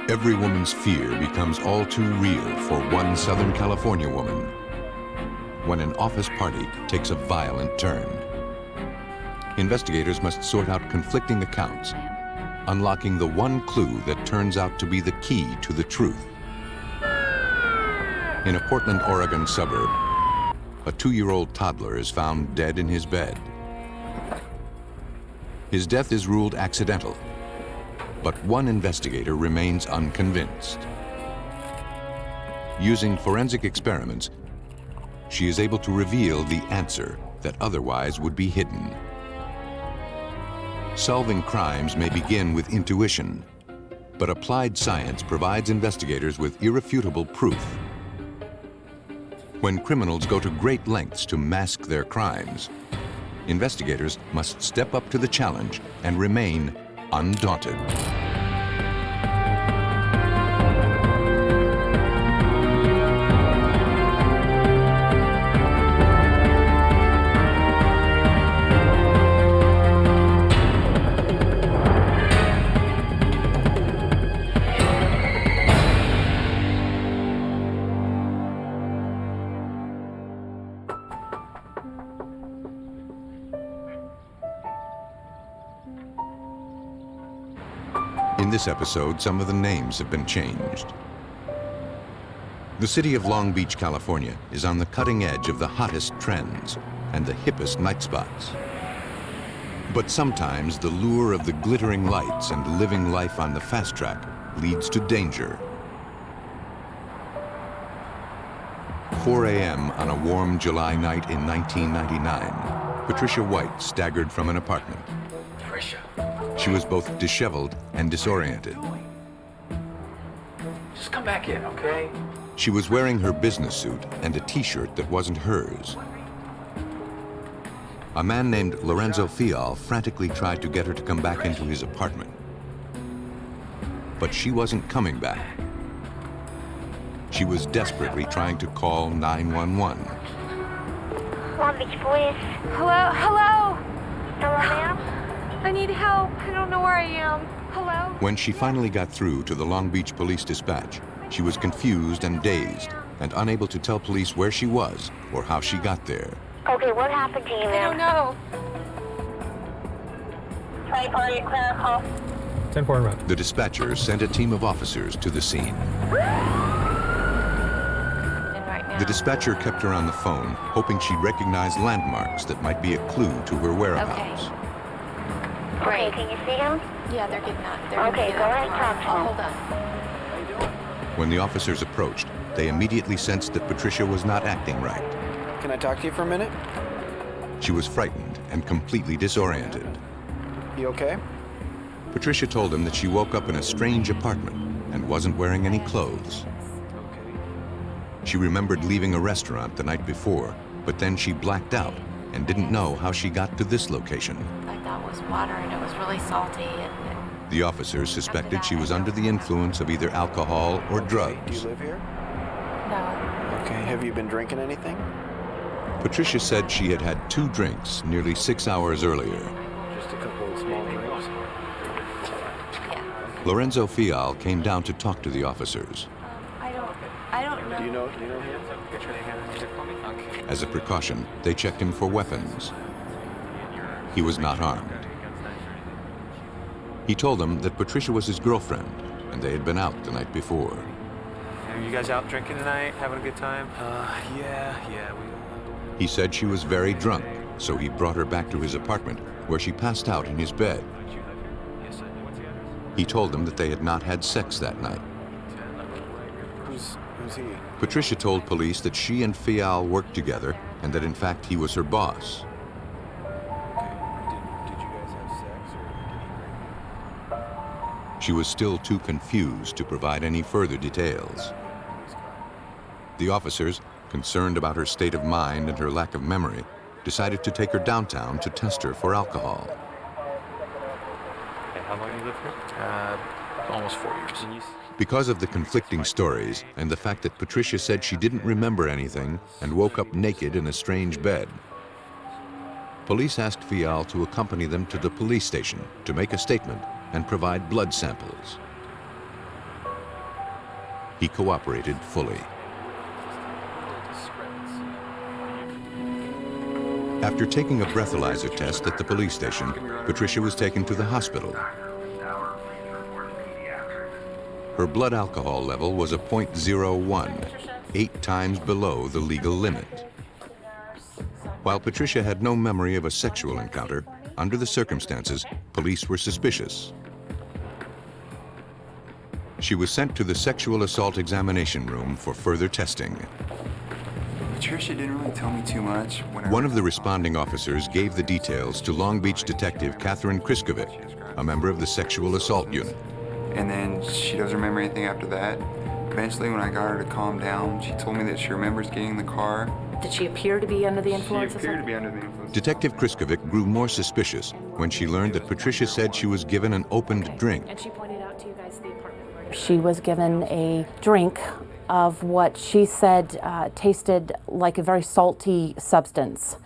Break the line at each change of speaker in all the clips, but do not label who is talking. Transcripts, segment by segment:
Every woman's fear becomes all too real for one Southern California woman when an office party takes a violent turn. Investigators must sort out conflicting accounts, unlocking the one clue that turns out to be the key to the truth. In a Portland, Oregon suburb, a 2-year-old toddler is found dead in his bed. His death is ruled accidental, but one investigator remains unconvinced. Using forensic experiments, she is able to reveal the answer that otherwise would be hidden. Solving crimes may begin with intuition, but applied science provides investigators with irrefutable proof. When criminals go to great lengths to mask their crimes, investigators must step up to the challenge and remain undaunted. In this episode, some of the names have been changed. The city of Long Beach, California is on the cutting edge of the hottest trends and the hippest night spots. But sometimes the lure of the glittering lights and living life on the fast track leads to danger. 4 a.m. on a warm July night in 1999, Patricia White staggered from an apartment.
Patricia.
She was both disheveled and disoriented.
Just come back in, okay?
She was wearing her business suit and a t-shirt that wasn't hers. A man named Lorenzo Fial frantically tried to get her to come back into his apartment. But she wasn't coming back. She was desperately trying to call 911.
Long Beach Police.
Hello? Hello?
Hello, ma'am?
I need help. I don't know where I am. Hello?
When she finally got through to the Long Beach Police Dispatch, she was confused and dazed and unable to tell police where she was or how she got there.
Okay, what happened to you,
I
ma'am?
don't know.
24, clerical.
10-4 en route.
The dispatcher sent a team of officers to the scene.
And right now.
The dispatcher kept her on the phone, hoping she'd recognize landmarks that might be a clue to her whereabouts.
Okay, can you see him?
Yeah, they're getting out. They're
Okay,
gonna
go
get
ahead and
out
talk to
tomorrow.
him.
Hold on.
When the officers approached, they immediately sensed that Patricia was not acting right.
Can I talk to you for a minute?
She was frightened and completely disoriented.
You okay?
Patricia told him that she woke up in a strange apartment and wasn't wearing any clothes. She remembered leaving a restaurant the night before, but then she blacked out and didn't know how she got to this location.
I thought it was water and it was really salty and
The officers suspected she was under the influence of either alcohol or
Do
drugs.
you live here?
no.
Okay. Have you been drinking anything?
Patricia said she had had 2 drinks nearly 6 hours earlier.
Just a couple of small drinks.
Yeah.
Lorenzo Fial came down to talk to the officers.
I don't know.
Do you know him?
As a precaution, they checked him for weapons. He was not armed. He told them that Patricia was his girlfriend, and they had been out the night before.
Are you guys out drinking tonight, having a good time?
Yeah, we...
He said she was very drunk, so he brought her back to his apartment, where she passed out in his bed. He told them that they had not had sex that night.
Who's he?
Patricia told police that she and Fial worked together, and that in fact he was her boss.
Did you guys have sex or did he
She was still too confused to provide any further details. The officers, concerned about her state of mind and her lack of memory, decided to take her downtown to test her for alcohol.
Hey, how long you lived here?
Almost 4 years.
Because of the conflicting stories and the fact that Patricia said she didn't remember anything and woke up naked in a strange bed, police asked Fial to accompany them to the police station to make a statement and provide blood samples. He cooperated fully. After taking a breathalyzer test at the police station, Patricia was taken to the hospital. Her blood alcohol level was a .01, 8 times below the legal limit. While Patricia had no memory of a sexual encounter, under the circumstances, police were suspicious. She was sent to the sexual assault examination room for further testing.
Patricia didn't really tell me too much.
One of the responding officers gave the details to Long Beach detective Catherine Kriskovic, a member of the sexual assault unit.
And then she doesn't remember anything after that. Eventually, when I got her to calm down, she told me that she remembers getting in the car.
Did she appear to be under the influence of
She appeared to
something?
be under the influence.
Detective Kriskovic grew more suspicious when she learned that Patricia said she was given an opened drink.
And she pointed out to you guys the apartment where she was given a drink of what she said tasted like a very salty substance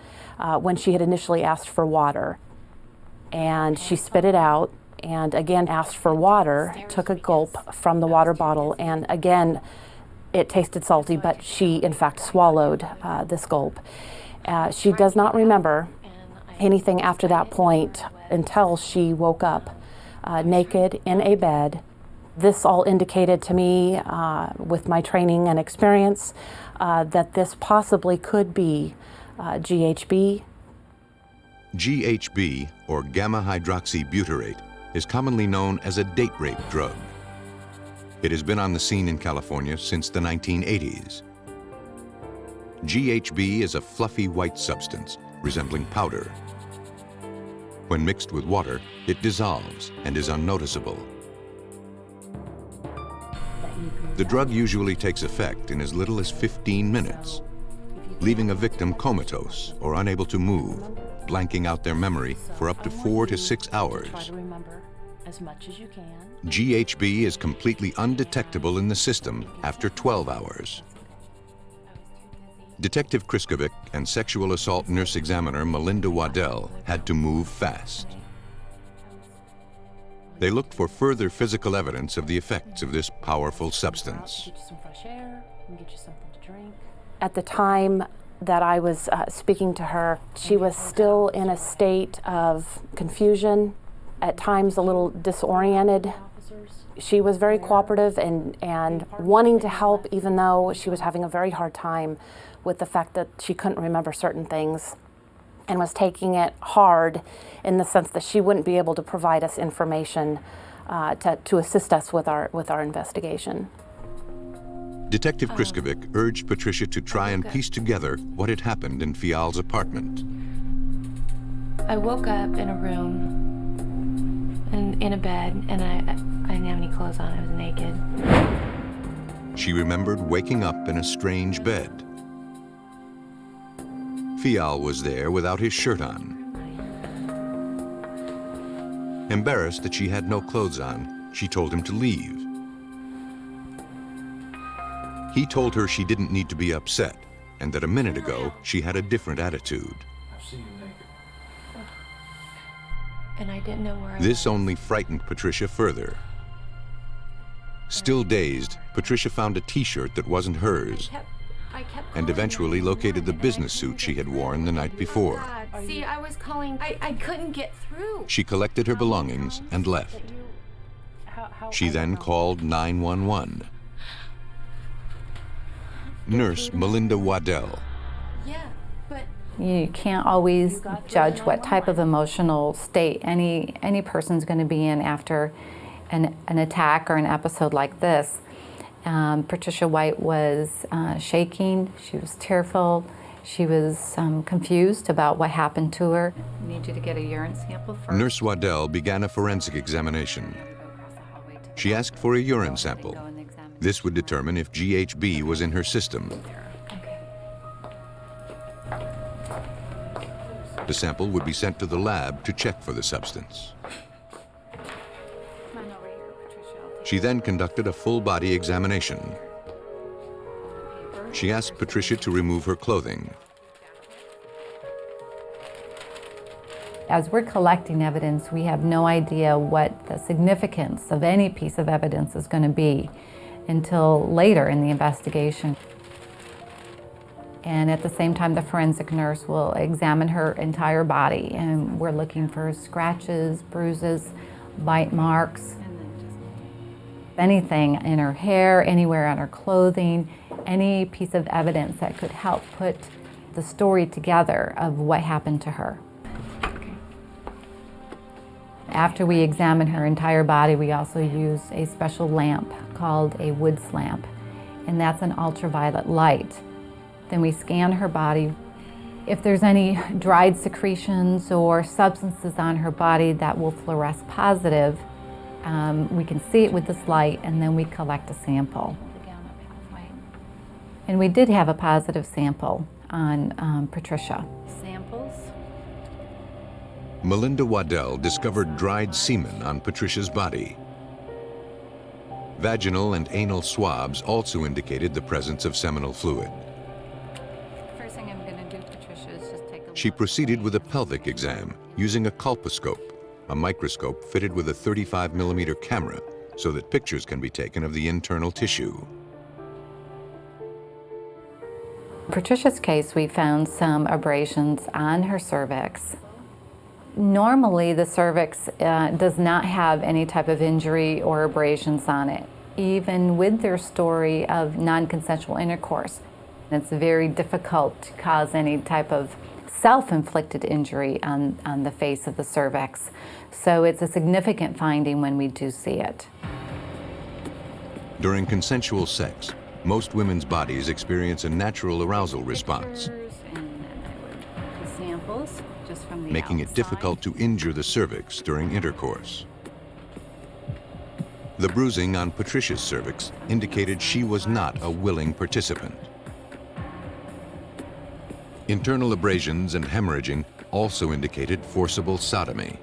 when she had initially asked for water. And she spit it out and again asked for water, took a gulp from the water bottle, and again it tasted salty, but she in fact swallowed this gulp. She does not remember anything after that point until she woke up naked in a bed. This all indicated to me, with my training and experience, that this possibly could be GHB.
GHB, or gamma-hydroxybutyrate, is commonly known as a date rape drug. It has been on the scene in California since the 1980s. GHB is a fluffy white substance resembling powder. When mixed with water, it dissolves and is unnoticeable. The drug usually takes effect in as little as 15 minutes, leaving a victim comatose or unable to move, blanking out their memory for up to 4 to 6 hours.
Try to remember as much as you can.
GHB is completely undetectable in the system after 12 hours. Detective Kriskovic and sexual assault nurse examiner Melinda Waddell had to move fast. They looked for further physical evidence of the effects of this powerful substance.
Get you some fresh air and get you something to drink. At the time that I was speaking to her, she was still in a state of confusion, at times a little disoriented. She was very cooperative and wanting to help, even though she was having a very hard time with the fact that she couldn't remember certain things, and was taking it hard in the sense that she wouldn't be able to provide us information to assist us with our investigation.
Detective Kriskovic urged Patricia to try and piece together what had happened in Fial's apartment.
I woke up in a room, in a bed, and I didn't have any clothes on. I was naked.
She remembered waking up in a strange bed. Fial was there without his shirt on. Embarrassed that she had no clothes on, she told him to leave. He told her she didn't need to be upset, and that a minute ago she had a different attitude.
I've seen you naked.
And I didn't know where I was.
This only frightened Patricia further. Still dazed, Patricia found a t-shirt that wasn't hers,
I kept
and
calling
eventually
you.
located the business suit she had worn the night before.
See, I was calling. I couldn't get through.
She collected her belongings and left. She then called 911. Nurse Melinda Waddell.
Yeah, but
You can't always judge what type of emotional state any person's going to be in after an attack or an episode like this. Patricia White was shaking, she was tearful, she was confused about what happened to her. I need you to get a urine sample first.
Nurse Waddell began a forensic examination. She asked for a urine sample. This would determine if GHB was in her system. The sample would be sent to the lab to check for the substance. She then conducted a full-body examination. She asked Patricia to remove her clothing.
As we're collecting evidence, we have no idea what the significance of any piece of evidence is going to be. until later in the investigation. And at the same time, the forensic nurse will examine her entire body, and we're looking for scratches, bruises, bite marks, anything in her hair, anywhere on her clothing, any piece of evidence that could help put the story together of what happened to her. After we examine her entire body, we also use a special lamp called a Woods lamp, and that's an ultraviolet light. Then we scan her body. If there's any dried secretions or substances on her body that will fluoresce positive, we can see it with this light, and then we collect a sample. And we did have a positive sample on Patricia. Samples?
Melinda Waddell discovered dried semen on Patricia's body. Vaginal and anal swabs also indicated the presence of seminal fluid.
First thing I'm going to do, Patricia, is just take a look.
She proceeded with a pelvic exam using a colposcope, a microscope fitted with a 35mm camera so that pictures can be taken of the internal tissue.
In Patricia's case, we found some abrasions on her cervix. Normally, the cervix does not have any type of injury or abrasions on it, even with their story of non-consensual intercourse. It's very difficult to cause any type of self-inflicted injury on the face of the cervix. So it's a significant finding when we do see it.
During consensual sex, most women's bodies experience a natural arousal response,
Samples just from the
making it
outside.
difficult to injure the cervix during intercourse. The bruising on Patricia's cervix indicated she was not a willing participant. Internal abrasions and hemorrhaging also indicated forcible sodomy.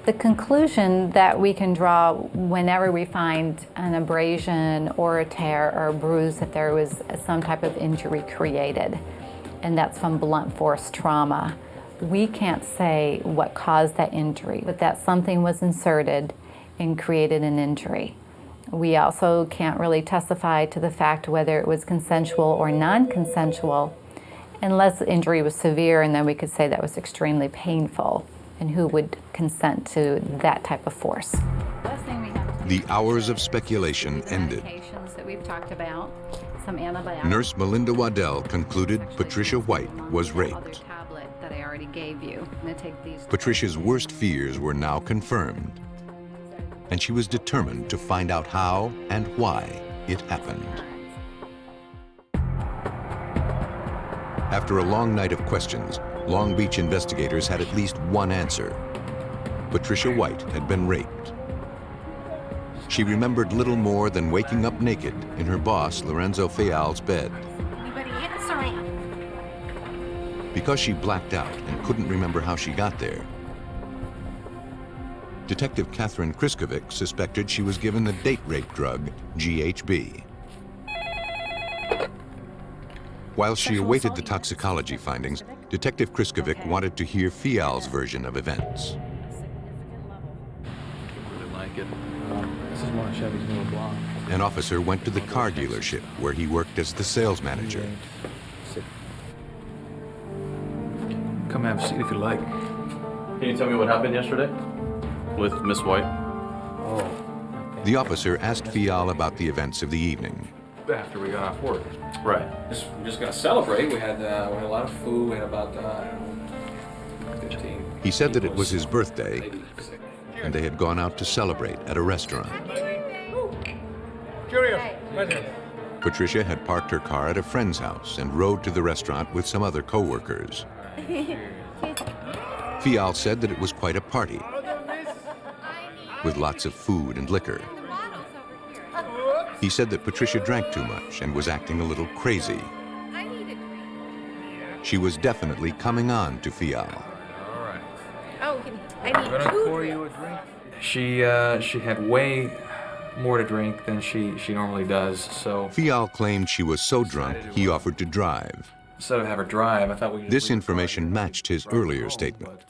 The conclusion that we can draw whenever we find an abrasion or a tear or a bruise that there was some type of injury created, and that's from blunt force trauma. We can't say what caused that injury, but that something was inserted and created an injury. We also can't really testify to the fact whether it was consensual or non-consensual unless the injury was severe, and then we could say that was extremely painful, and who would consent to that type of force.
The hours of speculation ended.
That we've talked about, some antibiotics.
Nurse Melinda Waddell concluded Patricia White was raped.
That I already gave you. I'm gonna take these.
Patricia's worst fears were now confirmed, and she was determined to find out how and why it happened. After a long night of questions, Long Beach investigators had at least one answer. Patricia White had been raped. She remembered little more than waking up naked in her boss, Lorenzo Fial's bed.
Anybody answering?
Because she blacked out and couldn't remember how she got there, Detective Catherine Kriskovic suspected she was given the date rape drug GHB. While she awaited the toxicology findings, Detective Kriskovic wanted to hear Fial's version of events.
Really like it.
This is one of Chevy's newer blonde.
An officer went to the car dealership where he worked as the sales manager.
Come have a seat if you like.
Can you tell me what happened yesterday with Miss White?
Oh.
The officer asked Fial about the events of the evening.
After we got off work.
Right.
We're just gonna celebrate. We had a lot of food. We had about 15.
He said that it was his birthday, and they had gone out to celebrate at a restaurant. Patricia had parked her car at a friend's house and rode to the restaurant with some other co-workers. Fial said that it was quite a party, with lots of food and liquor. He said that Patricia drank too much and was acting a little crazy. She was definitely coming on to Fial.
All right.
Oh, I need two.
Pour you a drink. She had way more to drink than she normally does. So
Fial claimed she was so drunk he offered to drive.
instead of have her drive, I thought we.
This information matched his earlier statement.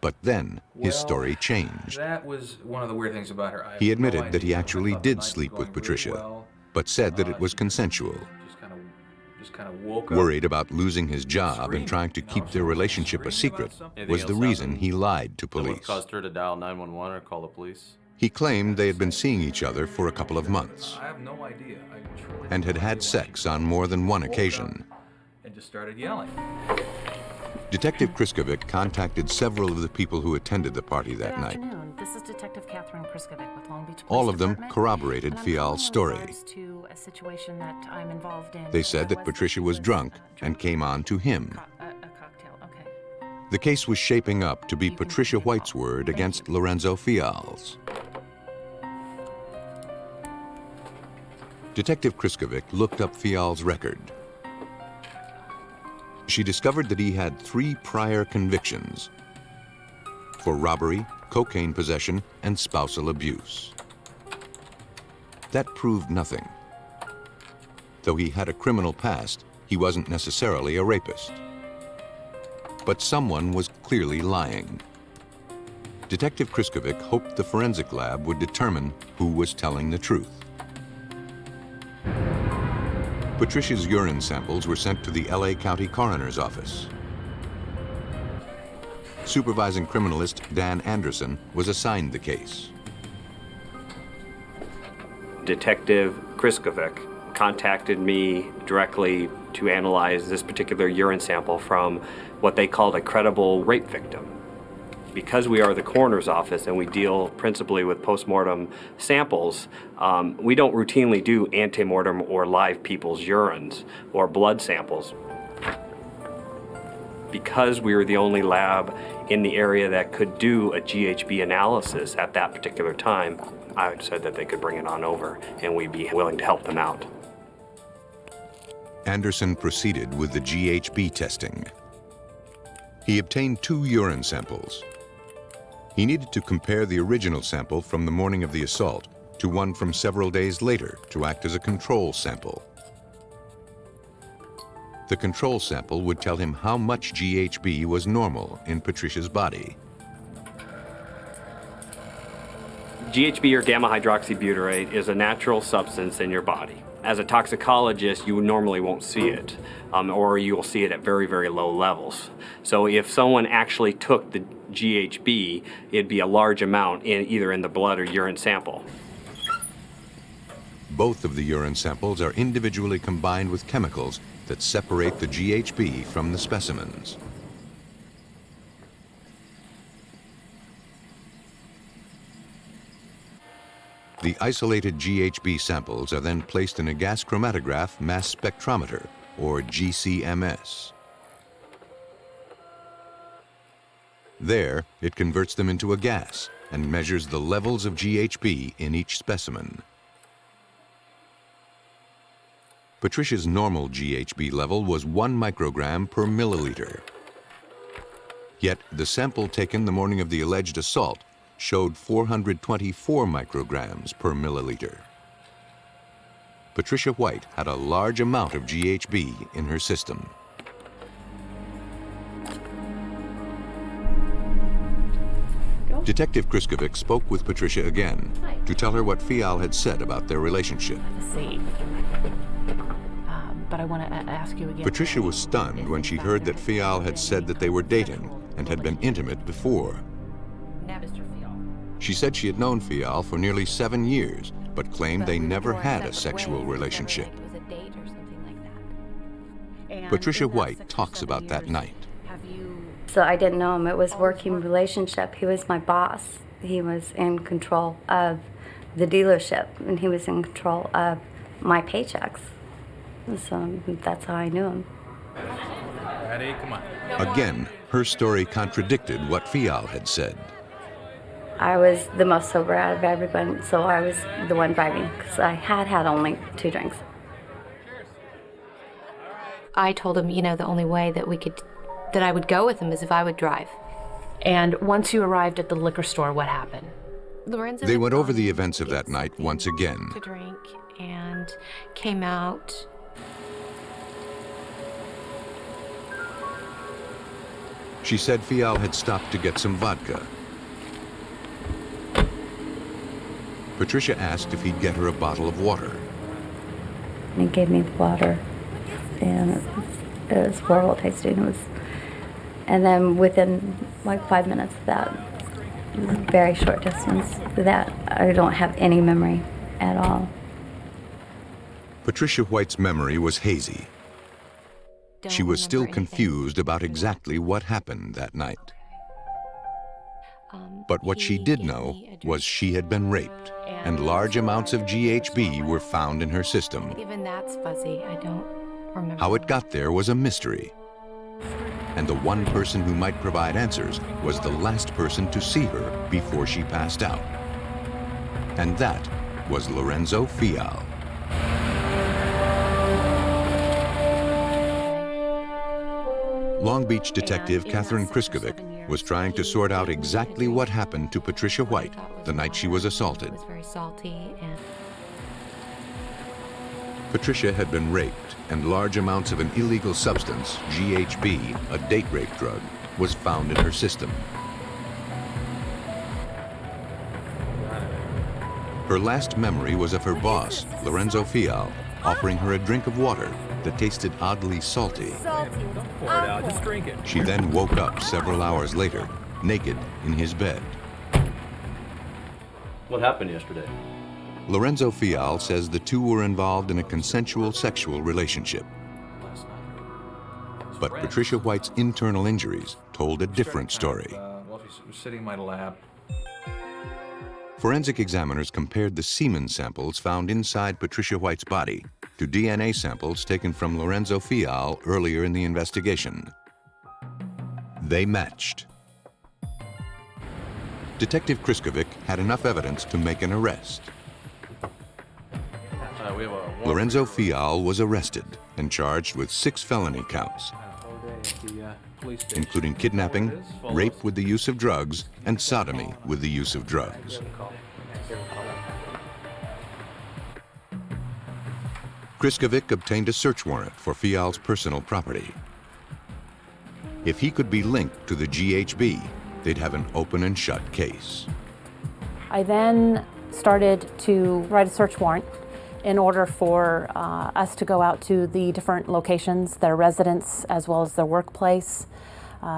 But then his story changed.
That was one of the weird things about her.
He admitted that he actually did sleep with Patricia, but said that it was consensual.
Just kind of woke up.
Worried about losing his job and trying to keep their relationship a secret was the reason he lied to police.
Caused her to dial 911 or call the police?
He claimed they had been seeing each other for a couple of months
I have no idea.
and had had sex on more than one occasion.
And just started yelling.
Detective Kriskovic contacted several of the people who attended the party that night.
This is Detective Catherine Kriskovic with Long Beach Police
All of them
Department,
corroborated
and I'm
Fial's
calling in
story.
regards to a situation that I'm involved in.
They said that Patricia was drunk and came on to him.
A cocktail, okay.
The case was shaping up to be Patricia White's word against Lorenzo Fial's. Detective Kriskovic looked up Fial's record. She discovered that he had 3 prior convictions for robbery, cocaine possession, and spousal abuse. That proved nothing. Though he had a criminal past, he wasn't necessarily a rapist. But someone was clearly lying. Detective Kriskovic hoped the forensic lab would determine who was telling the truth. Patricia's urine samples were sent to the LA County Coroner's Office. Supervising criminalist Dan Anderson was assigned the case.
Detective Kriskovic contacted me directly to analyze this particular urine sample from what they called a credible rape victim. Because we are the coroner's office and we deal principally with postmortem samples, we don't routinely do antemortem or live people's urines or blood samples. Because we were the only lab in the area that could do a GHB analysis at that particular time, I said that they could bring it on over and we'd be willing to help them out.
Anderson proceeded with the GHB testing. He obtained 2 urine samples. He needed to compare the original sample from the morning of the assault to one from several days later to act as a control sample. The control sample would tell him how much GHB was normal in Patricia's body.
GHB, or gamma hydroxybutyrate, is a natural substance in your body. As a toxicologist, you normally won't see it, or you will see it at very, very low levels. So if someone actually took the GHB, it'd be a large amount either in the blood or urine sample.
Both of the urine samples are individually combined with chemicals that separate the GHB from the specimens. The isolated GHB samples are then placed in a gas chromatograph mass spectrometer, or GCMS. There, it converts them into a gas and measures the levels of GHB in each specimen. Patricia's normal GHB level was 1 microgram per milliliter. Yet the sample taken the morning of the alleged assault showed 424 micrograms per milliliter. Patricia White had a large amount of GHB in her system. Detective Kriskovic spoke with Patricia again to tell her what Fial had said about their relationship.
But I want to ask you again.
Patricia was stunned when she heard that Fial had said that they were dating and had been intimate before. She said she had known Fial for nearly 7 years, but claimed they never had a sexual relationship. Patricia White talks about that night.
So I didn't know him. It was a working relationship. He was my boss. He was in control of the dealership, and he was in control of my paychecks. So that's how I knew him.
Ready? Come on.
Again, her story contradicted what Fial had said.
I was the most sober out of everybody, so I was the one driving because I had only 2 drinks.
I told him, you know, the only way that that I would go with him is if I would drive.
And once you arrived at the liquor store, what happened?
Lorenzo
They went over the events of that night once again.
to drink and came out.
She said Fial had stopped to get some vodka. Patricia asked if he'd get her a bottle of water.
He gave me the water, and it was horrible tasting. And then within like 5 minutes of that, very short distance, that I don't have any memory at all.
Patricia White's memory was hazy. She was still confused about exactly what happened that night. But what she did know was she had been raped, and large amounts of GHB were found in her system.
Even that's fuzzy. I don't remember.
How it got there was a mystery. And the one person who might provide answers was the last person to see her before she passed out. And that was Lorenzo Fial. Long Beach detective Catherine Kriskovic was trying to sort out exactly what happened to Patricia White the night she was assaulted.
It was very salty and...
Patricia had been raped, and large amounts of an illegal substance, GHB, a date rape drug, was found in her system. Her last memory was of her boss, Lorenzo Fial, offering her a drink of water that tasted oddly salty.
Don't pour it out, just drink it.
She then woke up several hours later, naked in his bed.
What happened yesterday?
Lorenzo Fial says the two were involved in a consensual sexual relationship. But Patricia White's internal injuries told a different story.
Well, she was sitting in my lap.
Forensic examiners compared the semen samples found inside Patricia White's body to DNA samples taken from Lorenzo Fial earlier in the investigation. They matched. Detective Kriskovic had enough evidence to make an arrest. Lorenzo Fial was arrested and charged with 6 felony counts, including kidnapping, rape with the use of drugs, and sodomy with the use of drugs. Kriskovic obtained a search warrant for Fial's personal property. If he could be linked to the GHB, they'd have an open and shut case.
I then started to write a search warrant in order for us to go out to the different locations, their residence as well as their workplace,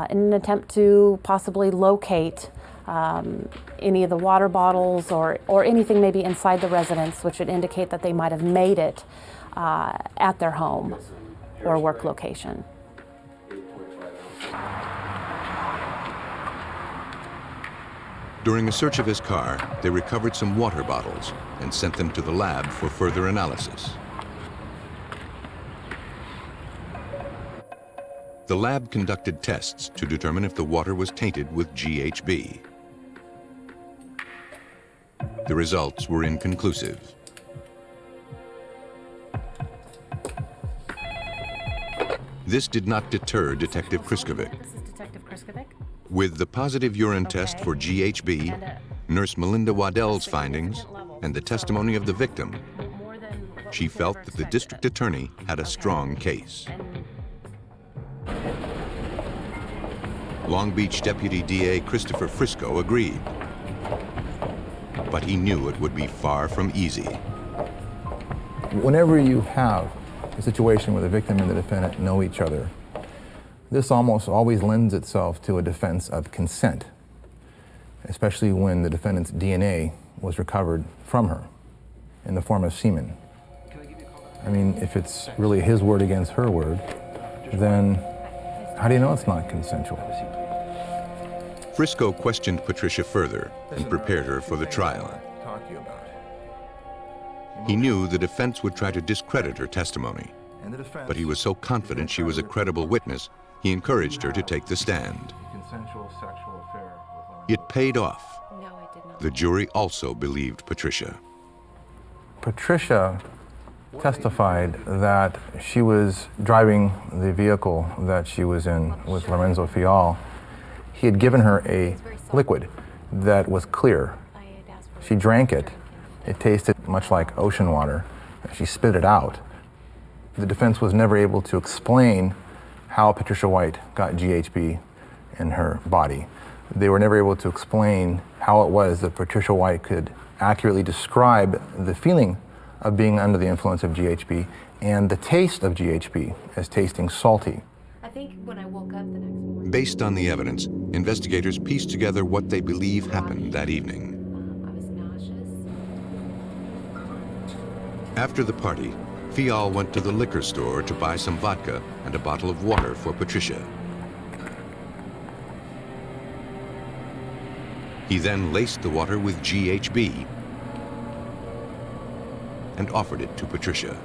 in an attempt to possibly locate any of the water bottles or anything maybe inside the residence which would indicate that they might have made it at their home or work location.
During a search of his car, they recovered some water bottles and sent them to the lab for further analysis. The lab conducted tests to determine if the water was tainted with GHB. The results were inconclusive. This did not deter Detective Kriskovic.
This is Detective Kriskovic.
With the positive urine test for GHB, Nurse Melinda Waddell's findings, and the testimony of the victim, she felt that the district attorney had a strong case. Long Beach Deputy DA Christopher Frisco agreed, but he knew it would be far from easy.
Whenever you have a situation where the victim and the defendant know each other, this almost always lends itself to a defense of consent, especially when the defendant's DNA was recovered from her in the form of semen. I mean, if it's really his word against her word, then how do you know it's not consensual?
Frisco questioned Patricia further and prepared her for the trial. He knew the defense would try to discredit her testimony, but he was so confident she was a credible witness, he encouraged her to take the stand. It paid off. The jury also believed Patricia.
Patricia testified that she was driving the vehicle that she was in with Lorenzo Fial. He had given her a liquid that was clear. She drank it. It tasted much like ocean water. She spit it out. The defense was never able to explain how Patricia White got GHB in her body. They were never able to explain how it was that Patricia White could accurately describe the feeling of being under the influence of GHB and the taste of GHB as tasting salty.
I think when I woke up the next morning.
Based on the evidence, investigators pieced together what they believe happened that evening.
I was nauseous.
After the party, Fial went to the liquor store to buy some vodka and a bottle of water for Patricia. He then laced the water with GHB and offered it to Patricia.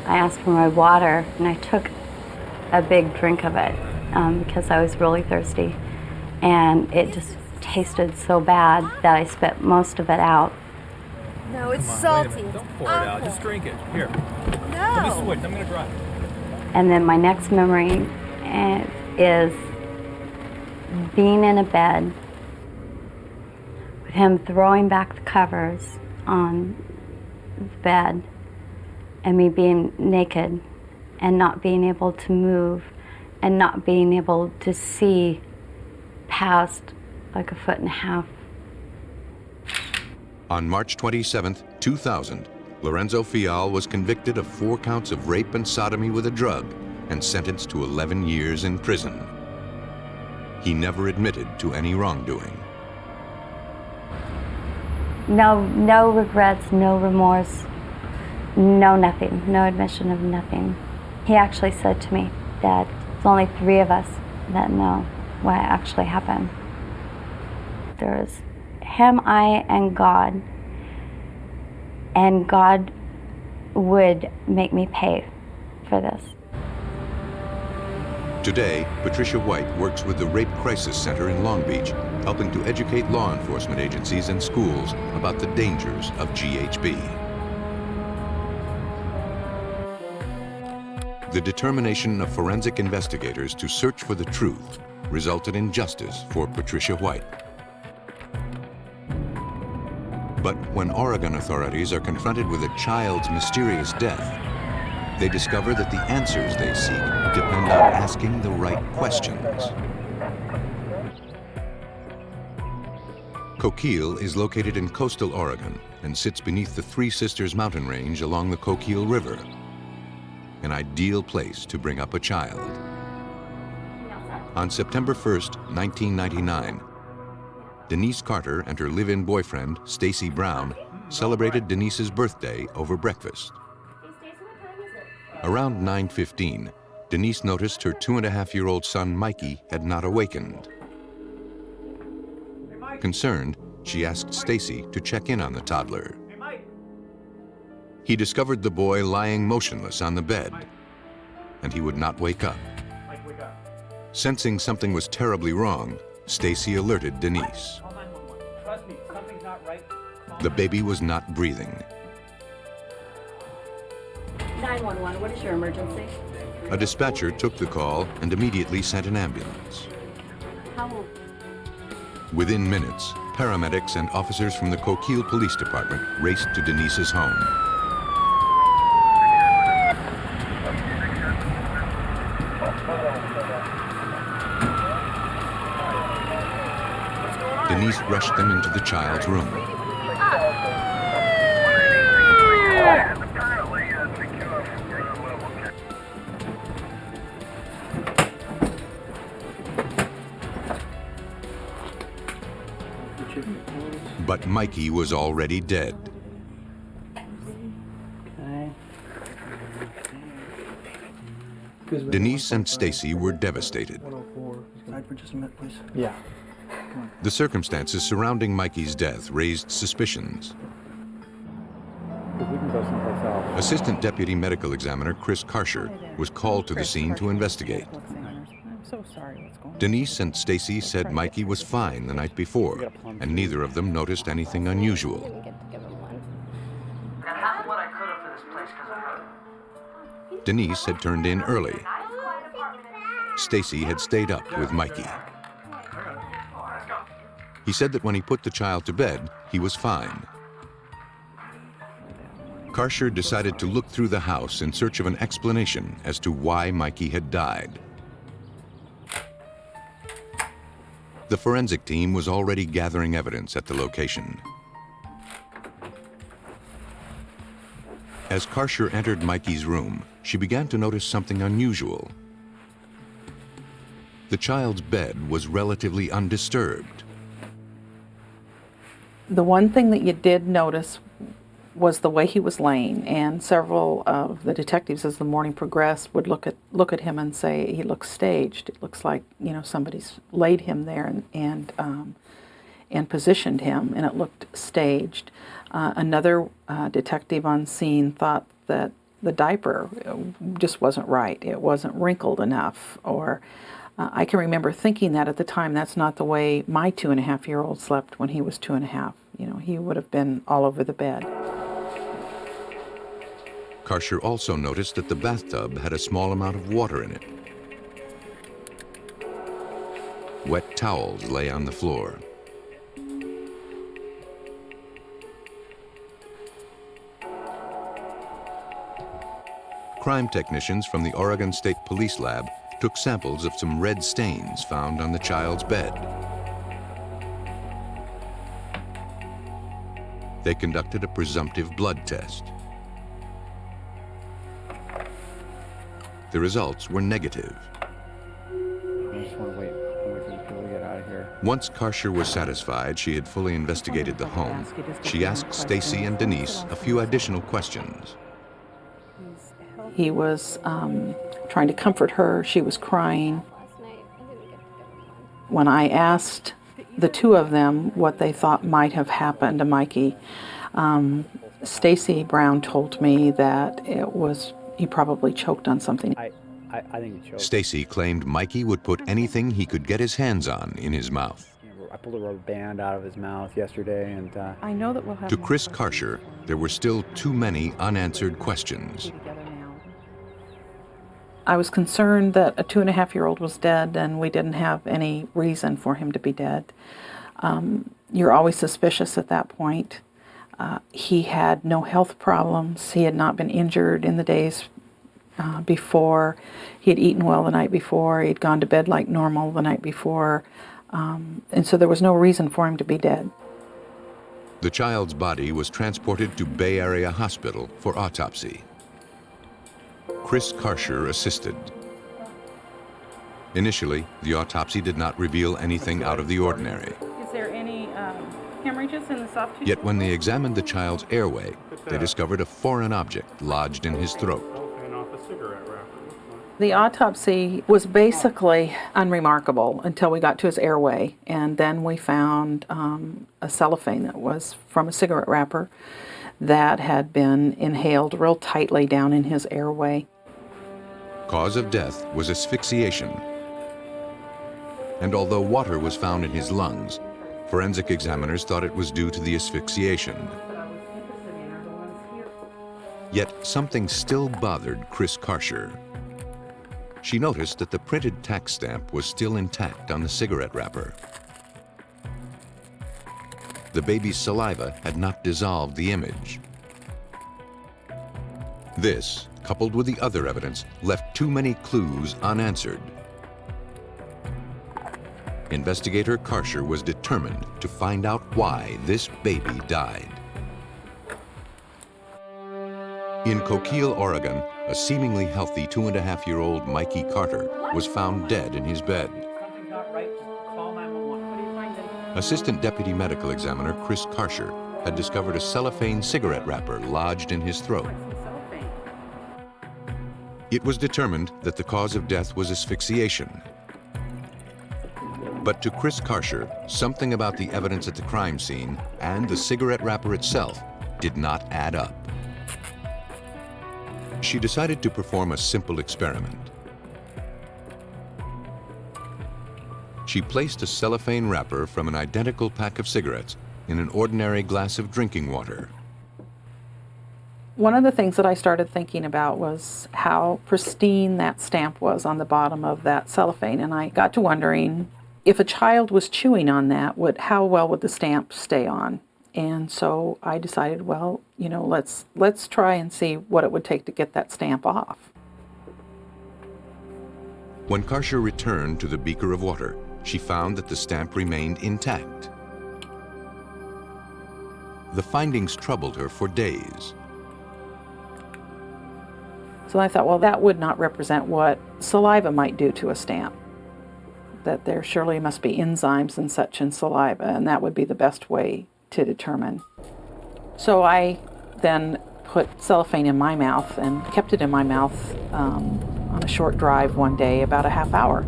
I asked for my water, and I took a big drink of it because I was really thirsty. And it just tasted so bad that I spit most of it out.
No, it's
Come on,
salty.
wait a minute. Don't pour it out. Just drink it. Here.
No.
Let me switch. I'm going to drive.
And then my next memory is being in a bed with him throwing back the covers on the bed and me being naked and not being able to move and not being able to see past like 1.5 feet.
On March 27, 2000, Lorenzo Fial was convicted of 4 counts of rape and sodomy with a drug and sentenced to 11 years in prison. He never admitted to any wrongdoing.
No regrets, no remorse, no nothing, no admission of nothing. He actually said to me that it's only 3 of us that know what actually happened. There's him, I, and God would make me pay for this.
Today, Patricia White works with the Rape Crisis Center in Long Beach, helping to educate law enforcement agencies and schools about the dangers of GHB. The determination of forensic investigators to search for the truth resulted in justice for Patricia White. But when Oregon authorities are confronted with a child's mysterious death, they discover that the answers they seek depend on asking the right questions. Coquille is located in coastal Oregon and sits beneath the Three Sisters mountain range along the Coquille River, an ideal place to bring up a child. On September 1st, 1999, Denise Carter and her live-in boyfriend, Stacy Brown, celebrated Denise's birthday over breakfast. Around 9:15, Denise noticed her 2.5-year-old son, Mikey, had not awakened. Concerned, she asked Stacy to check in on the toddler. He discovered the boy lying motionless on the bed, and he would not wake up. Sensing something was terribly wrong, Stacy alerted Denise.
Trust me, something's not right.
The baby was not breathing.
911, what is your emergency?
A dispatcher took the call and immediately sent an ambulance. Within minutes, paramedics and officers from the Coquille Police Department raced to Denise's home. Denise rushed them into the child's room. But Mikey was already dead. Denise and Stacy were devastated.
For just a minute, please. Yeah.
The circumstances surrounding Mikey's death raised suspicions. Assistant Deputy Medical Examiner Chris Karsher was called to the scene to investigate.
I'm so sorry. What's going on?
Denise and Stacy said Mikey was fine the night before, and neither of them noticed anything unusual. Denise had turned in early. Stacy had stayed up with Mikey. He said that when he put the child to bed, he was fine. Karcher decided to look through the house in search of an explanation as to why Mikey had died. The forensic team was already gathering evidence at the location. As Karcher entered Mikey's room, she began to notice something unusual. The child's bed was relatively undisturbed.
The one thing that you did notice was the way he was laying, and several of the detectives, as the morning progressed, would look at him and say he looks staged. It looks like, you know, somebody's laid him there and positioned him, and it looked staged. Another detective on scene thought that the diaper just wasn't right. It wasn't wrinkled enough, or I can remember thinking that at the time. That's not the way my 2.5-year-old slept when he was 2.5. You know, he would have been all over the bed.
Karcher also noticed that the bathtub had a small amount of water in it. Wet towels lay on the floor. Crime technicians from the Oregon State Police Lab took samples of some red stains found on the child's bed. They conducted a presumptive blood test. The results were negative.
I just want to wait for these people to get out of here.
Once Karcher was satisfied she had fully investigated the home, she asked Stacy and Denise a few additional questions.
He was trying to comfort her. She was crying. When I asked the two of them what they thought might have happened to Mikey, Stacy Brown told me that he probably choked on something.
I think he choked.
Stacy claimed Mikey would put anything he could get his hands on in his mouth.
I pulled a rubber band out of his mouth yesterday, and
I know that we'll have.
To Chris Karcher, there were still too many unanswered questions.
I was concerned that a 2.5-year-old was dead, and we didn't have any reason for him to be dead. You're always suspicious at that point. He had no health problems. He had not been injured in the days before. He had eaten well the night before. He had gone to bed like normal the night before. And so there was no reason for him to be dead.
The child's body was transported to Bay Area Hospital for autopsy. Chris Karcher assisted. Initially, the autopsy did not reveal anything out of the ordinary.
Is there any hemorrhages in the soft tissue?
Yet when they examined the child's airway, they discovered a foreign object lodged in his throat.
The autopsy was basically unremarkable until we got to his airway, and then we found a cellophane that was from a cigarette wrapper that had been inhaled real tightly down in his airway.
Cause of death was asphyxiation. And although water was found in his lungs, forensic examiners thought it was due to the asphyxiation. Yet something still bothered Chris Karcher. She noticed that the printed tax stamp was still intact on the cigarette wrapper. The baby's saliva had not dissolved the image. This, coupled with the other evidence, left too many clues unanswered. Investigator Karcher was determined to find out why this baby died. In Coquille, Oregon, a seemingly healthy 2.5-year-old Mikey Carter was found dead in his bed. Assistant Deputy Medical Examiner Chris Karcher had discovered a cellophane cigarette wrapper lodged in his throat. It was determined that the cause of death was asphyxiation. But to Chris Karcher, something about the evidence at the crime scene and the cigarette wrapper itself did not add up. She decided to perform a simple experiment. She placed a cellophane wrapper from an identical pack of cigarettes in an ordinary glass of drinking water.
One of the things that I started thinking about was how pristine that stamp was on the bottom of that cellophane, and I got to wondering if a child was chewing on that, how well would the stamp stay on? And so I decided, well, you know, let's try and see what it would take to get that stamp off.
When Karcher returned to the beaker of water, she found that the stamp remained intact. The findings troubled her for days.
So I thought, well, that would not represent what saliva might do to a stamp. That there surely must be enzymes and such in saliva, and that would be the best way to determine. So I then put cellophane in my mouth and kept it in my mouth on a short drive one day, about a half hour.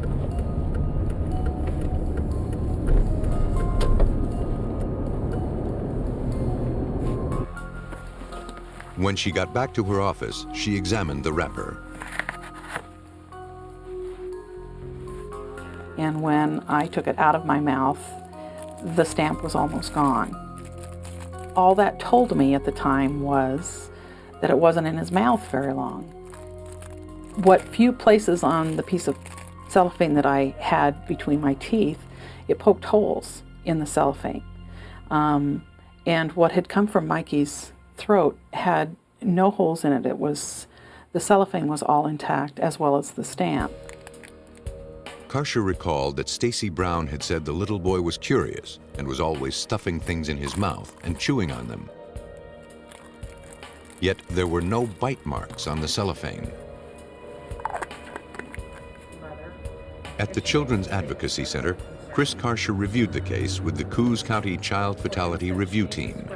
When she got back to her office, she examined the wrapper.
And when I took it out of my mouth, the stamp was almost gone. All that told me at the time was that it wasn't in his mouth very long. What few places on the piece of cellophane that I had between my teeth, it poked holes in the cellophane. And what had come from Mikey's throat had no holes in it. The cellophane was all intact, as well as the stamp.
Karcher recalled that Stacy Brown had said the little boy was curious and was always stuffing things in his mouth and chewing on them. Yet there were no bite marks on the cellophane. At the Children's Advocacy Center, Chris Karcher reviewed the case with the Coos County Child Fatality Review Team.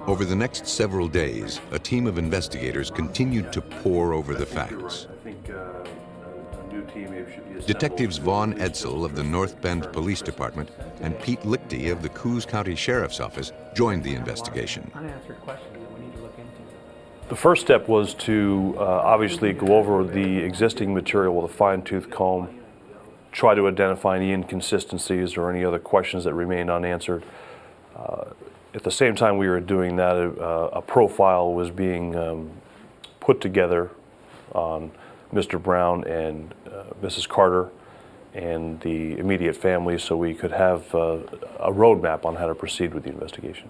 Over the next several days, a team of investigators continued to pore over the facts. Detectives Vaughn Edsel of the North Bend Police Department and Pete Lichty of the Coos County Sheriff's Office joined the investigation.
Unanswered questions that we need to look into.
The first step was to obviously go over the existing material with a fine-tooth comb, try to identify any inconsistencies or any other questions that remained unanswered. At the same time we were doing that, a profile was being put together on Mr. Brown and Mrs. Carter and the immediate family, so we could have a roadmap on how to proceed with the investigation.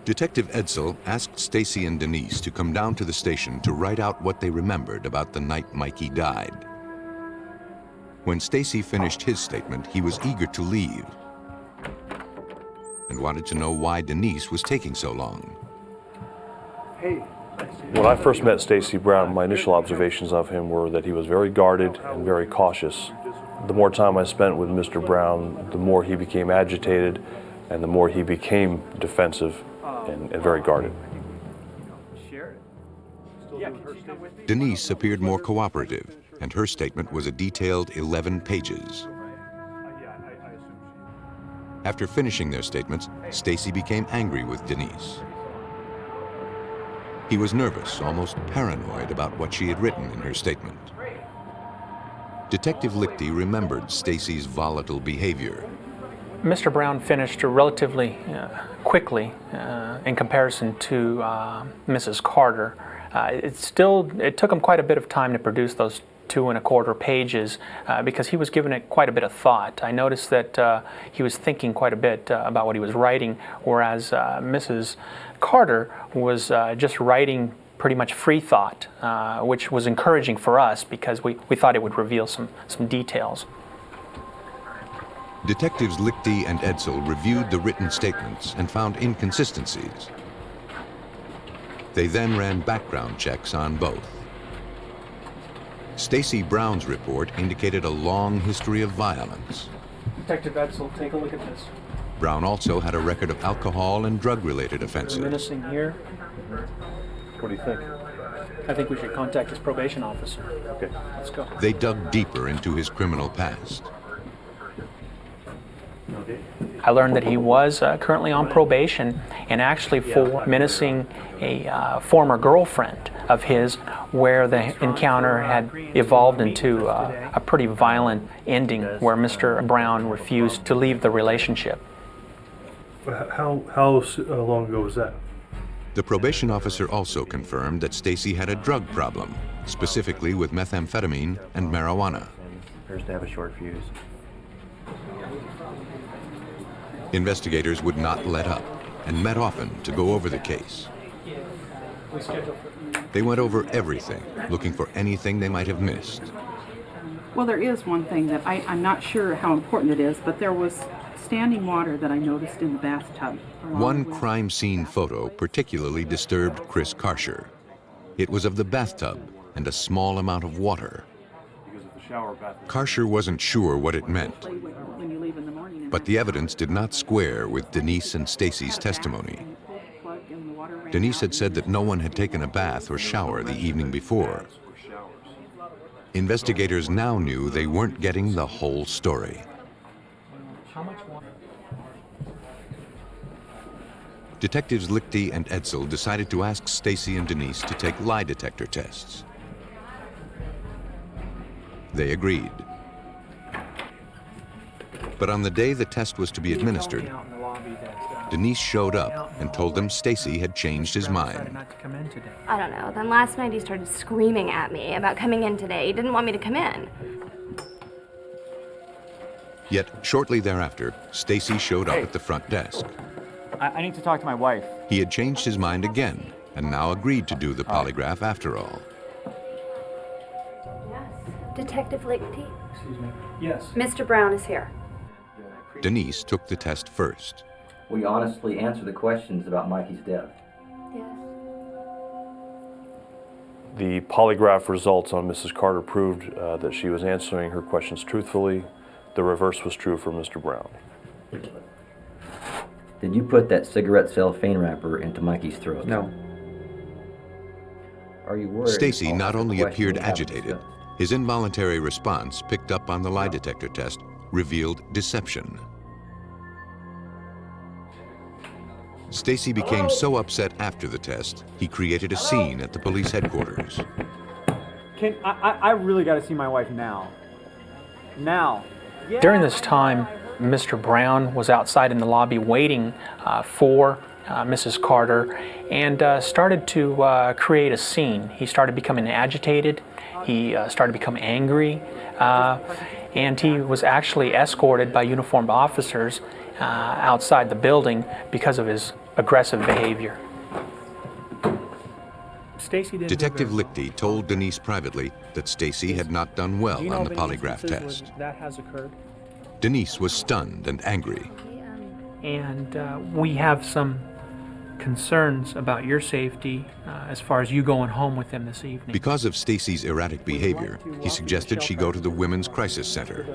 Detective Edsel asked Stacy and Denise to come down to the station to write out what they remembered about the night Mikey died. When Stacy finished his statement, he was eager to leave and wanted to know why Denise was taking so long.
When I first met Stacy Brown, my initial observations of him were that he was very guarded and very cautious. The more time I spent with Mr. Brown, the more he became agitated and the more he became defensive and very guarded.
Denise appeared more cooperative, and her statement was a detailed 11 pages. After finishing their statements, Stacy became angry with Denise. He was nervous, almost paranoid about what she had written in her statement. Detective Lichty remembered Stacy's volatile behavior.
Mr. Brown finished relatively quickly in comparison to Mrs. Carter. It took him quite a bit of time to produce those 2 1/4 pages because he was giving it quite a bit of thought. I noticed that he was thinking quite a bit about what he was writing, whereas Mrs. Carter was just writing pretty much free thought, which was encouraging for us because we thought it would reveal some details.
Detectives Lichty and Edsel reviewed the written statements and found inconsistencies. They then ran background checks on both. Stacy Brown's report indicated a long history of violence.
Detective Edsel, take a look at this.
Brown also had a record of alcohol and drug-related offenses.
Menacing here.
What do you think?
I think we should contact his probation officer.
Okay.
Let's go.
They dug deeper into his criminal past.
I learned that he was currently on probation and actually for menacing a former girlfriend of his, where the encounter had evolved into a pretty violent ending where Mr. Brown refused to leave the relationship.
How long ago was that?
The probation officer also confirmed that Stacy had a drug problem, specifically with methamphetamine and marijuana.
Appears to have a short fuse.
Investigators would not let up and met often to go over the case. They went over everything, looking for anything they might have missed.
Well, there is one thing that I'm not sure how important it is, but there was standing water that I noticed in the bathtub.
One crime scene photo particularly disturbed Chris Karcher. It was of the bathtub and a small amount of water. Karcher wasn't sure what it meant, but the evidence did not square with Denise and Stacy's testimony. Denise had said that no one had taken a bath or shower the evening before. Investigators now knew they weren't getting the whole story. Detectives Lichty and Edsel decided to ask Stacy and Denise to take lie detector tests. They agreed. But on the day the test was to be administered, Denise showed up and told them Stacy had changed his mind.
I don't know. Then last night he started screaming at me about coming in today. He didn't want me to come in.
Yet shortly thereafter, Stacy showed up at the front desk.
I need to talk to my wife.
He had changed his mind again and now agreed to do the polygraph after all.
Detective Lichty?
Excuse me. Yes.
Mr. Brown is here.
Denise took the test first.
Will you honestly answer the questions about Mikey's death?
Yes.
The polygraph results on Mrs. Carter proved that she was answering her questions truthfully. The reverse was true for Mr. Brown.
Did you put that cigarette cellophane wrapper into Mikey's throat?
No.
Are you worried?
Stacy not
all the
only appeared
questions you haven't
agitated,
discussed?
his involuntary response picked up on the lie detector test revealed deception. Stacy became so upset after the test, he created a scene at the police headquarters.
I really got to see my wife now. Now.
During this time, Mr. Brown was outside in the lobby waiting for Mrs. Carter and started to create a scene. He started becoming agitated. He started to become angry. And he was actually escorted by uniformed officers outside the building because of his aggressive behavior.
Detective Lichty told Denise privately that Stacy had not done well on the polygraph test.
That has occurred.
Denise was stunned and angry.
And we have some concerns about your safety as far as you going home with them this evening.
Because of Stacy's erratic behavior, he suggested she go to the Women's Crisis Center.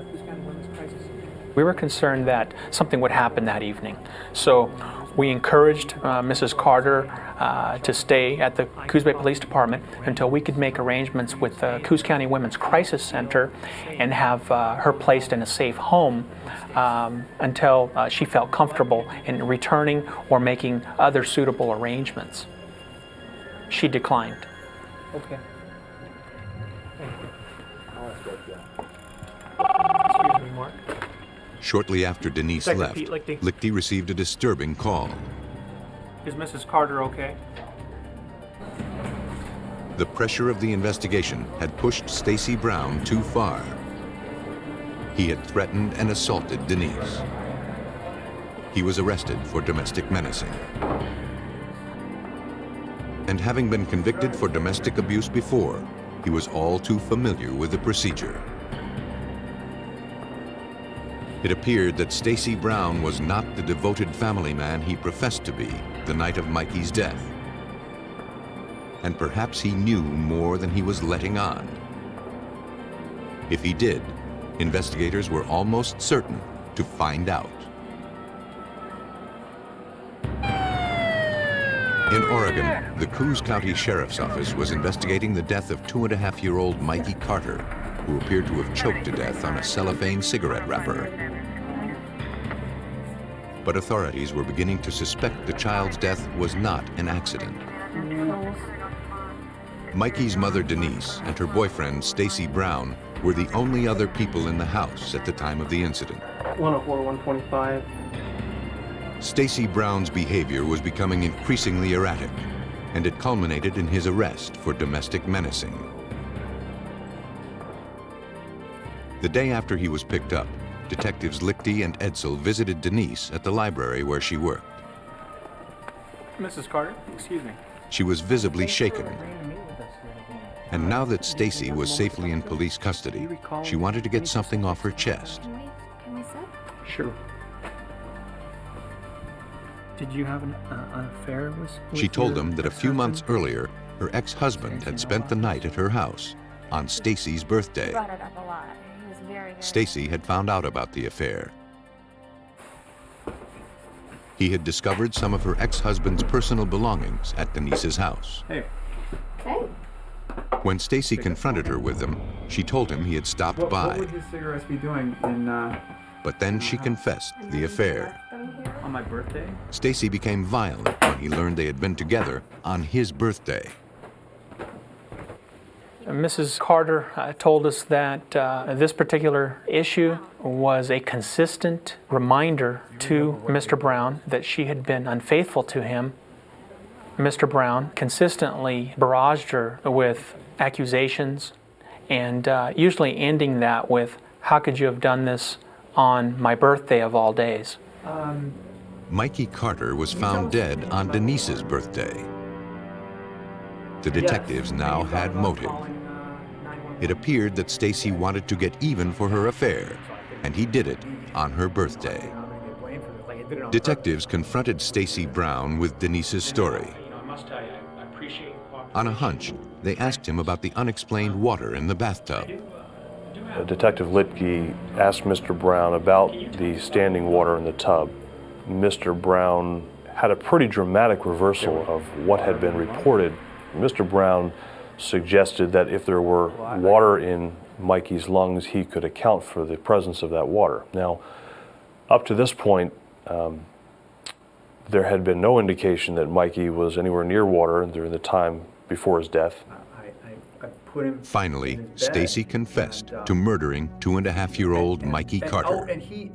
We were concerned that something would happen that evening. So we encouraged Mrs. Carter to stay at the Coos Bay Police Department until we could make arrangements with the Coos County Women's Crisis Center and have her placed in a safe home until she felt comfortable in returning or making other suitable arrangements. She declined.
Okay. Thank you. Excuse me, Mark.
Shortly after Denise
Detective
left,
Pete Lichty.
Lichty received a disturbing call.
Is Mrs. Carter okay?
The pressure of the investigation had pushed Stacy Brown too far. He had threatened and assaulted Denise. He was arrested for domestic menacing. And having been convicted for domestic abuse before, he was all too familiar with the procedure. It appeared that Stacy Brown was not the devoted family man he professed to be the night of Mikey's death. And perhaps he knew more than he was letting on. If he did, investigators were almost certain to find out. In Oregon, the Coos County Sheriff's Office was investigating the death of 2.5-year-old Mikey Carter, who appeared to have choked to death on a cellophane cigarette wrapper. But authorities were beginning to suspect the child's death was not an accident. Mikey's mother, Denise, and her boyfriend, Stacy Brown, were the only other people in the house at the time of the incident.
104, 125.
Stacy Brown's behavior was becoming increasingly erratic, and it culminated in his arrest for domestic menacing. The day after he was picked up, Detectives Lichty and Edsel visited Denise at the library where she worked.
Mrs. Carter, excuse me.
She was visibly shaken. And now that Stacy was safely in police custody, she wanted to get something off her chest.
Can we sit?
Sure. Did you have an affair with
She told
your
them that a few
ex-husband?
months earlier, her ex-husband had spent the night at her house on Stacy's birthday.
Brought it up a lot. He was very
Stacy had found out about the affair. He had discovered some of her ex-husband's personal belongings at Denise's house.
Hey.
Hey.
When Stacy confronted her with them, she told him he had stopped
What
by.
would his cigarettes be doing in,
But then she confessed the affair.
on my birthday?
Stacy became violent when he learned they had been together on his birthday.
Mrs. Carter told us that this particular issue was a consistent reminder to Mr. Brown that she had been unfaithful to him. Mr. Brown consistently barraged her with accusations and usually ending that with, "How could you have done this on my birthday of all days?"
Mikey Carter was found dead on Denise's birthday. The detectives now had motive. It appeared that Stacy wanted to get even for her affair, and he did it on her birthday. Detectives confronted Stacy Brown with Denise's story. On a hunch, they asked him about the unexplained water in the bathtub.
Detective Lichty asked Mr. Brown about the standing water in the tub. Mr. Brown had a pretty dramatic reversal of what had been reported. Mr. Brown suggested that if there were water in Mikey's lungs, he could account for the presence of that water. Now, up to this point, there had been no indication that Mikey was anywhere near water during the time before his death.
I put him
Finally,
in his bed,
Stacy confessed
and,
to murdering 2.5-year-old Mikey Carter.
Oh, and he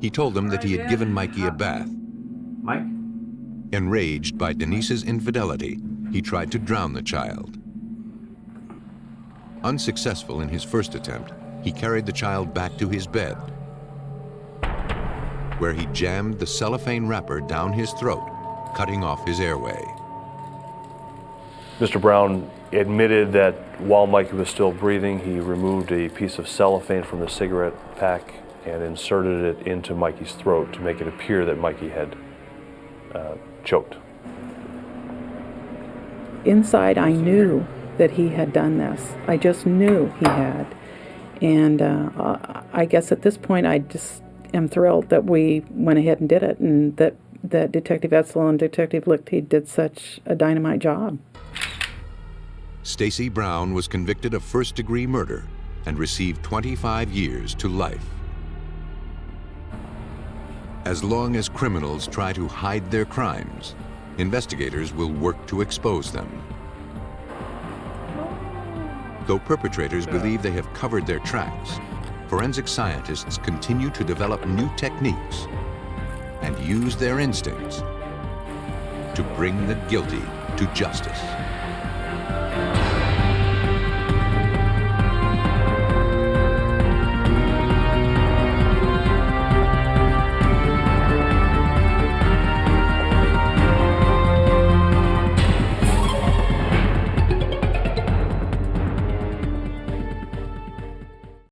He told them that he had given Mikey a bath.
Mike?
Enraged by Denise's infidelity, he tried to drown the child. Unsuccessful in his first attempt, he carried the child back to his bed, where he jammed the cellophane wrapper down his throat, cutting off his airway.
Mr. Brown admitted that while Mikey was still breathing, he removed a piece of cellophane from the cigarette pack and inserted it into Mikey's throat to make it appear that Mikey had choked.
Inside, I knew that he had done this. I just knew he had. And I guess at this point, I just am thrilled that we went ahead and did it, and that Detective Edsel and Detective Lichty did such a dynamite job.
Stacy Brown was convicted of first-degree murder and received 25 years to life. As long as criminals try to hide their crimes, investigators will work to expose them. Though perpetrators believe they have covered their tracks, forensic scientists continue to develop new techniques and use their instincts to bring the guilty to justice.